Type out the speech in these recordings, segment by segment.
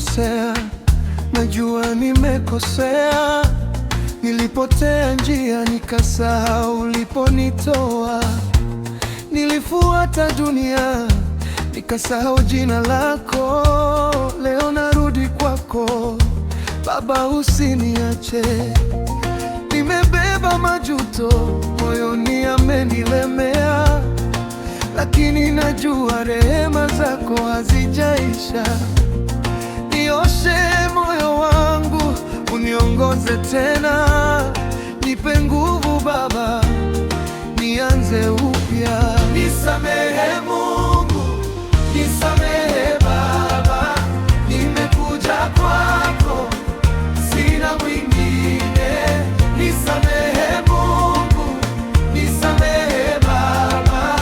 nimekosea, najua nimekosea. Nilipotea njia nikasahau uliponitoa. Nilifuata dunia nikasahau jina lako. Leo narudi kwako Baba, usiniache. Nimebeba majuto moyoni, yamenilemea, lakini najua rehema zako hazijaisha. Nioshe moyo wangu, uniongoze tena, nipe nguvu Baba, nianze upya. Nisamehe Mungu, nisamehe Baba, nimekuja kwako, sina mwingine. Nisamehe Mungu, nisamehe Baba,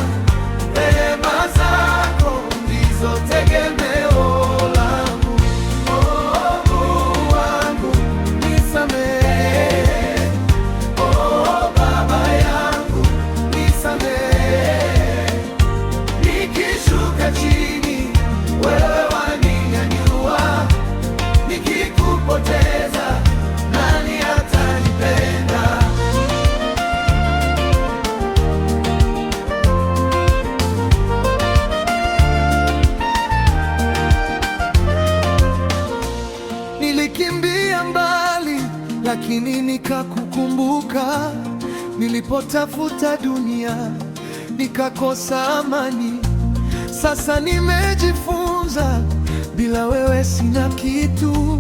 rehema zako ndizo tegemeo langu. Oh, Mungu wangu, nisamehe. Oh, Baba yangu, nisamehe. Nikishuka chini, wewe waninyanyua. Nikikupoteza, nani atanipenda? Nilikimbia mbali, lakini nikakukumbuka. Nilipotafuta dunia, nikakosa amani. Sasa nimejifunza, bila wewe sina kitu.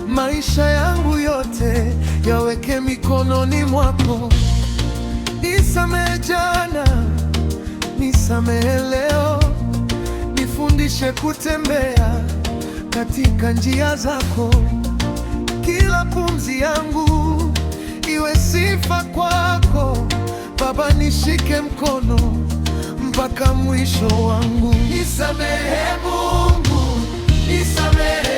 Maisha yangu yote yaweke mikononi mwako. Nisamehe jana, nisamehe leo, nifundishe kutembea katika njia zako. Kila pumzi yangu iwe sifa kwako Baba, nishike mkono mpaka mwisho wangu. Nisamehe Mungu, nisamehe